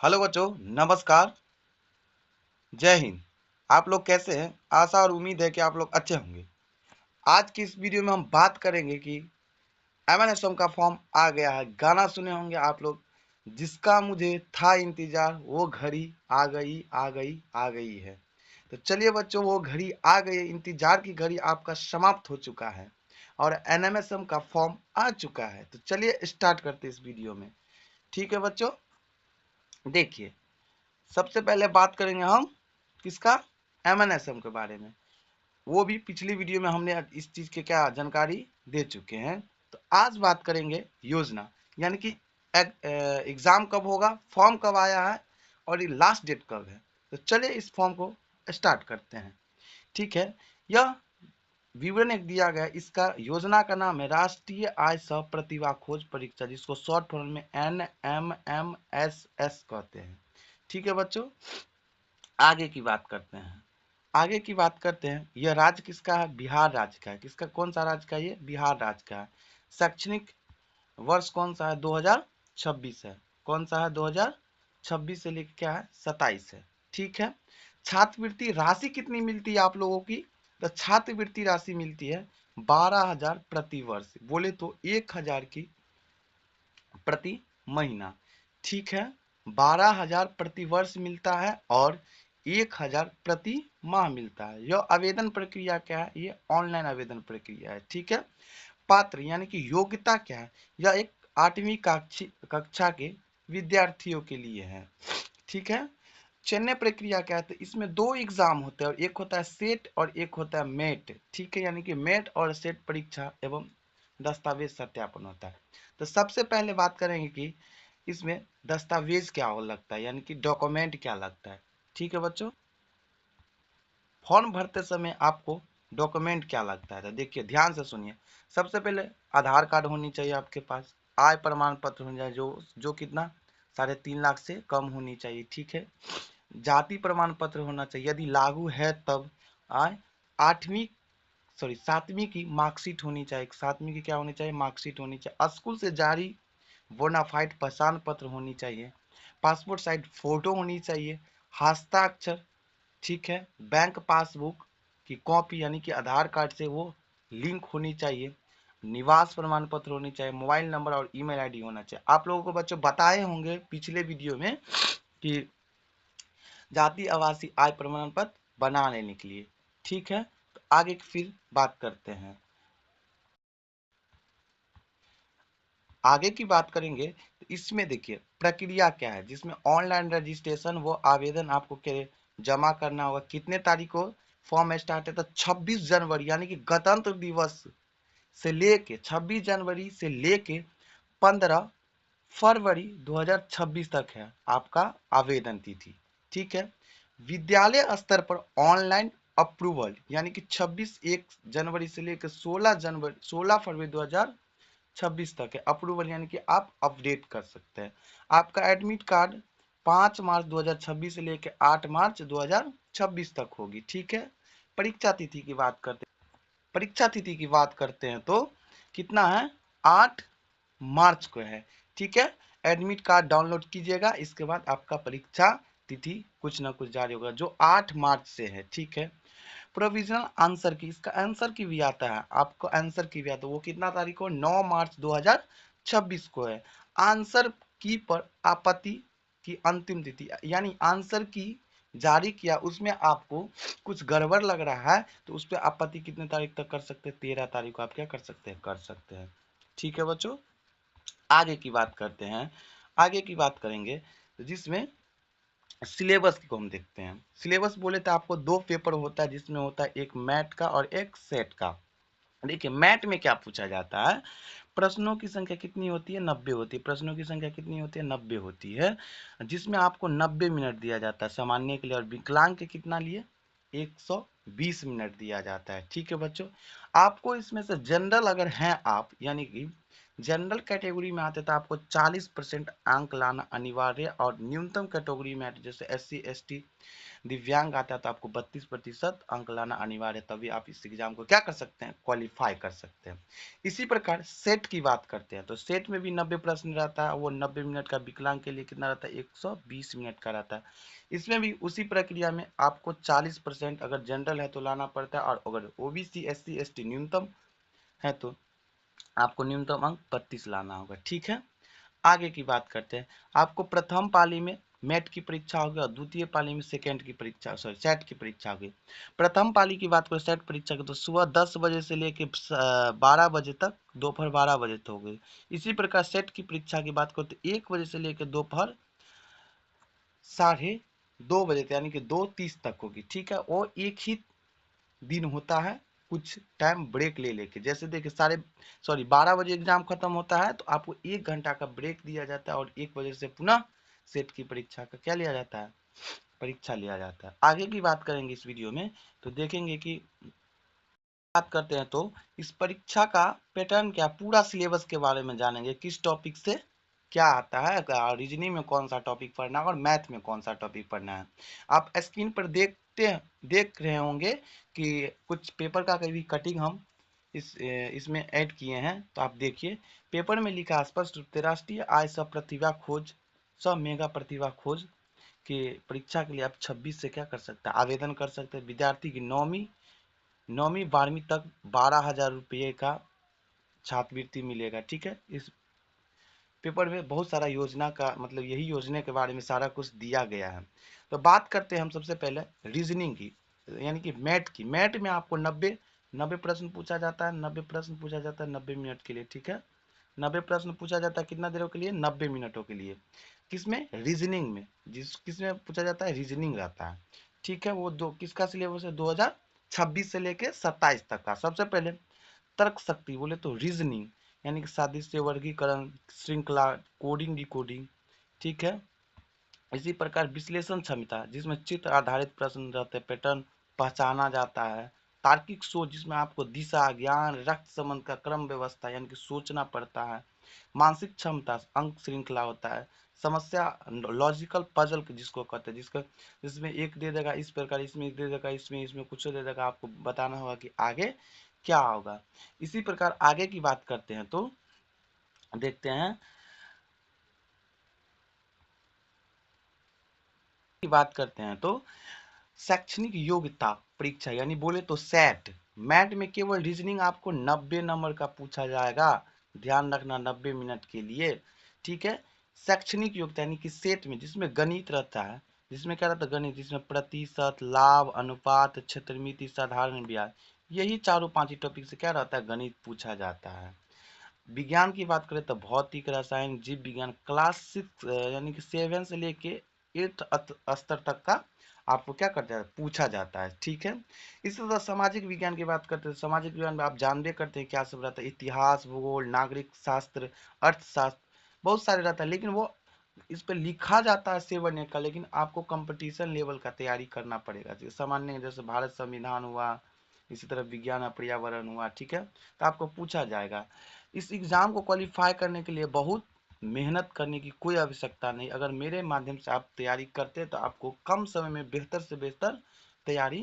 Hello बच्चों, नमस्कार। जय हिंद। आप लोग कैसे हैं? आशा और उम्मीद है कि आप लोग अच्छे होंगे। आज की इस वीडियो में हम बात करेंगे कि एमएनएसएम का फॉर्म आ गया है। गाना सुने होंगे आप लोग, जिसका मुझे था इंतजार, वो घड़ी आ गई आ गई आ गई है। तो चलिए बच्चों, वो घड़ी आ गई, इंतजार की घड़ी आपका समाप्त हो चुका है और एनएमएसएम का फॉर्म आ चुका है। तो चलिए स्टार्ट करते इस वीडियो में। ठीक है बच्चों, देखिए, सबसे पहले बात करेंगे हम किसका, एमएनएसएम के बारे में। वो भी पिछली वीडियो में हमने इस चीज के क्या जानकारी दे चुके हैं। तो आज बात करेंगे योजना, यानी कि एग्जाम कब होगा, फॉर्म कब आया है और ये लास्ट डेट कब है। तो चलिए इस फॉर्म को स्टार्ट करते हैं। ठीक है, यह विवरण एक दिया गया है। इसका योजना का नाम है राष्ट्रीय आय सह प्रतिभा खोज परीक्षा, जिसको शॉर्ट फॉर्म में NMMSS कहते हैं। ठीक है बच्चों, आगे की बात करते हैं। आगे की बात करते हैं, यह राज्य किसका है? बिहार राज्य का है। किसका, कौन सा राज्य का? ये बिहार राज्य का है। शैक्षणिक वर्ष कौन सा है? 2026 है। कौन सा है? 2026 से लेकर क्या है? 27 है। ठीक है, छात्रवृत्ति राशि कितनी मिलती है आप लोगों की? तो छात्रवृत्ति राशि मिलती है 12,000 प्रति वर्ष, बोले तो 1,000 की प्रति महीना। ठीक है, 12,000 प्रति वर्ष मिलता है और 1,000 प्रति माह मिलता है। यह आवेदन प्रक्रिया क्या है? ये ऑनलाइन आवेदन प्रक्रिया है। ठीक है, पात्र यानी कि योग्यता क्या है? यह एक 8वीं कक्षा के विद्यार्थियों के लिए है। ठीक है, चयन प्रक्रिया क्या है? तो इसमें 2 एग्जाम होते हैं, और एक होता है सेट और एक होता है मेट। ठीक है, यानी कि मेट और सेट परीक्षा एवं दस्तावेज सत्यापन होता है। तो सबसे पहले बात करेंगे कि इसमें दस्तावेज क्या हो लगता है, यानी कि डॉक्यूमेंट क्या लगता है। ठीक है बच्चों, फॉर्म भरते समय आपको डॉक्यूमेंट क्या लगता है? तो देखिए, ध्यान से सुनिए। सबसे पहले आधार कार्ड होनी चाहिए आपके पास, आय प्रमाण पत्र होना चाहिए जो कितना 3.5 लाख से कम होनी चाहिए। ठीक है, जाति प्रमाण पत्र होना चाहिए, यदि लागू है तब। आय 8वीं 7वीं की मार्कशीट होनी चाहिए। 7वीं की क्या होनी चाहिए? मार्कशीट होनी चाहिए। स्कूल से जारी बोनाफाइड पहचान पत्र होनी चाहिए। पासपोर्ट साइज फोटो होनी चाहिए। हस्ताक्षर, ठीक है, बैंक पासबुक की कॉपी यानी कि आधार कार्ड से वो लिंक होनी चाहिए। निवास प्रमाण पत्र होनी चाहिए। मोबाइल नंबर और ईमेल आईडी होना चाहिए। आप लोगों को बच्चों बताए होंगे पिछले वीडियो में कि जाति आवासीय आय प्रमाण पत्र बना लेने के लिए। ठीक है, तो आगे फिर बात करते हैं। आगे की बात करेंगे तो इसमें देखिए प्रक्रिया क्या है, जिसमें ऑनलाइन रजिस्ट्रेशन, वो आवेदन आपको जमा करना होगा। कितने तारीख को फॉर्म स्टार्ट है? तो 26 जनवरी यानी कि गणतंत्र दिवस से लेके 26 जनवरी से लेके 15 फरवरी 2026 तक है आपका आवेदन तिथि। ठीक है, विद्यालय स्तर पर ऑनलाइन अप्रूवल यानी कि 1 जनवरी से लेकर 16 फरवरी 2026 तक है अप्रूवल, यानी कि आप अपडेट कर सकते हैं। आपका एडमिट कार्ड 5 मार्च 2026 से लेकर 8 मार्च 2026 तक होगी। ठीक है, परीक्षा तिथि की बात करते हैं। परीक्षा तिथि की बात करते हैं तो कितना है? 8 मार्च को है। ठीक है, एडमिट कार्ड डाउनलोड कीजिएगा, इसके बाद आपका परीक्षा तिथि कुछ ना कुछ जारी होगा, जो 8 मार्च से है। ठीक है, प्रोविजनल आंसर की, इसका आंसर की भी आता है आपको, आंसर की भी आता है, वो कितना तारीख को? 9 मार्च 2026 को है। आंसर की पर आपत्ति की अंतिम तिथि, यानी आंसर की जारी किया, उसमें आपको कुछ गड़बड़ लग रहा है तो उस पर आपत्ति कितने तारीख तक कर सकते हैं? 13 तारीख को आप क्या कर सकते हैं? कर सकते हैं। ठीक है बच्चों, आगे की बात करते हैं। आगे की बात करेंगे तो जिसमें सिलेबस को हम देखते हैं। सिलेबस बोले तो आपको 2 पेपर होता है, जिसमें होता है एक मैट का और एक सेट का। देखिए, मैट में क्या पूछा जाता है? प्रश्नों की संख्या कितनी होती है? 90 होती है। प्रश्नों की संख्या कितनी होती है? 90 होती है, जिसमें आपको 90 मिनट दिया जाता है सामान्य के लिए, और विकलांग के कितना लिए? 120 मिनट दिया जाता है। ठीक है बच्चों, आपको इसमें से जनरल अगर हैं आप, यानी कि जनरल कैटेगरी में आते तो आपको 40% अंक लाना अनिवार्य, और न्यूनतम कैटेगरी में आते जैसे SC ST दिव्यांग आता है तो आपको 32% अंक लाना अनिवार्य है, तभी आप इस एग्जाम को क्या कर सकते हैं, क्वालिफाई कर सकते हैं। इसी प्रकार सेट की बात करते हैं तो सेट में भी 90 प्रश्न रहता है, वो 90 मिनट का, विकलांग के लिए कितना रहता है, 120 मिनट का रहता है। इसमें भी उसी प्रक्रिया में आपको 40% अगर जनरल है तो लाना पड़ता है, और अगर OBC SC ST न्यूनतम है तो आपको न्यूनतम अंक 32 लाना होगा। ठीक है, आगे की बात करते हैं। आपको प्रथम पाली में मेट की परीक्षा होगी और द्वितीय पाली में सेट की परीक्षा होगी। प्रथम पाली की बात करें सेट परीक्षा की तो सुबह 10 बजे से लेकर 12 बजे तक, दोपहर 12 बजे तक होगी। इसी प्रकार सेट की परीक्षा की बात करें तो 1 बजे से लेकर दोपहर 2:30 बजे तक, यानी कि 2:30 तक होगी। ठीक है, वो एक ही दिन होता है, कुछ टाइम ब्रेक ले लेके, जैसे देखिए 12 बजे एग्जाम खत्म होता है तो आपको 1 घंटा का ब्रेक दिया जाता है, और 1 बजे से पुनः सेट की परीक्षा का क्या लिया जाता है, परीक्षा लिया जाता है। आगे की बात करेंगे इस वीडियो में तो देखेंगे कि बात करते हैं तो इस परीक्षा का पैटर्न क्या, पूरा सिलेबस के बारे में जानेंगे, किस टॉपिक से क्या आता है, रीजनिंग में कौन सा टॉपिक पढ़ना है और मैथ में कौन सा टॉपिक पढ़ना है। आप स्क्रीन पर देख रहे होंगे कि कुछ पेपर का कभी कटिंग हम इसमें ऐड किए हैं, तो आप देखिए पेपर में लिखा स्पष्ट रूप से राष्ट्रीय आय सह प्रतिभा खोज, सह मेगा प्रतिभा खोज के परीक्षा के लिए आप 26 से क्या कर सकते हैं, आवेदन कर सकते हैं। विद्यार्थी की 9वीं 12वीं तक 12,000 रुपये का छात्रवृत्ति मिलेगा। ठीक है, इस पेपर में बहुत सारा योजना का मतलब यही योजना के बारे में सारा कुछ दिया गया है। तो बात करते हैं हम सबसे पहले रीजनिंग की, यानी कि मैथ की। मैथ में आपको 90 प्रश्न पूछा जाता है, 90 प्रश्न पूछा जाता है 90 मिनट के लिए। ठीक है, 90 प्रश्न पूछा जाता है कितना देरों के लिए, 90 मिनटों के लिए। किसमें, रीजनिंग में, किसमें पूछा जाता है, रीजनिंग रहता है। ठीक है, वो दो किसका सिलेबस है, 2026 से लेके 27 तक का। सबसे पहले तर्क शक्ति बोले तो रीजनिंग, यानी कि सादृश्य, वर्गीकरण, श्रृंखला, कोडिंग, डिकोडिंग। ठीक है, इसी प्रकार विश्लेषण क्षमता जिसमें चित्र आधारित प्रश्न रहते हैं, पैटर्न पहचाना जाता है। तार्किक सोच जिसमें आपको दिशा, ज्ञान, रक्त संबंध का क्रम व्यवस्था यानी कि सोचना पड़ता है। मानसिक क्षमता अंक श्रृंखला होता है। समस्या लॉजिकल पजल जिसको कहते हैं, जिसमें एक दे देगा इस प्रकार, इसमें एक दे देगा, इसमें कुछ दे देगा, आपको बताना होगा कि आगे क्या होगा। इसी प्रकार आगे की बात करते हैं तो देखते हैं की बात करते हैं तो शैक्षणिक योग्यता परीक्षा यानी बोले तो सेट। मैट में केवल रीजनिंग आपको 90 नंबर का पूछा जाएगा, ध्यान रखना 90 मिनट के लिए। ठीक है, शैक्षणिक योग्यता यानी कि सेट में जिसमें गणित रहता है, जिसमें क्या रहता है, गणित, जिसमें प्रतिशत, लाभ, अनुपात, क्षेत्रमिति, साधारण ब्याज, यही चारों 5 ही टॉपिक से क्या रहता है, गणित पूछा जाता है। विज्ञान की बात करें तो भौतिक, रसायन, जीव विज्ञान क्लास 6 यानी कि 7 से लेके 8th स्तर तक का आपको क्या करता है, पूछा जाता है। ठीक है, इसी तरह सामाजिक विज्ञान की बात करते हैं, सामाजिक विज्ञान में आप जानबे करते हैं क्या सब रहता है, इतिहास, भूगोल, नागरिक शास्त्र, अर्थशास्त्र, बहुत सारे रहता है। लेकिन वो इस पे लिखा जाता है 7 का, लेकिन आपको कंपटीशन लेवल का तैयारी करना पड़ेगा। सामान्य जैसे भारत संविधान हुआ, इसी तरह विज्ञान और पर्यावरण हुआ। ठीक है, तो आपको पूछा जाएगा। इस एग्जाम को क्वालिफाई करने के लिए बहुत मेहनत करने की कोई आवश्यकता नहीं। अगर मेरे माध्यम से आप तैयारी करते हैं तो आपको कम समय में बेहतर से बेहतर तैयारी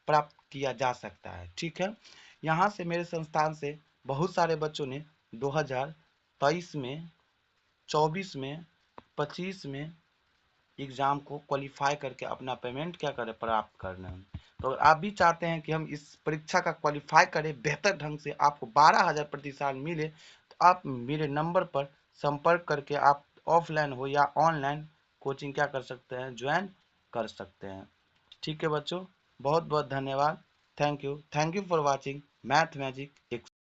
प्राप्त किया जा सकता है। ठीक है, यहाँ से मेरे संस्थान से बहुत सारे बच्चों ने 2023 में, 24 में, 25 में एग्जाम को क्वालिफाई करके अपना पेमेंट क्या करें, प्राप्त करना है। तो अगर आप भी चाहते हैं कि हम इस परीक्षा का क्वालिफाई करें बेहतर ढंग से, आपको 12,000 प्रति साल मिले, तो आप मेरे नंबर पर संपर्क करके आप ऑफलाइन हो या ऑनलाइन कोचिंग क्या कर सकते हैं, ज्वाइन कर सकते हैं। ठीक है बच्चों, बहुत बहुत धन्यवाद। Thank you for watching math magic.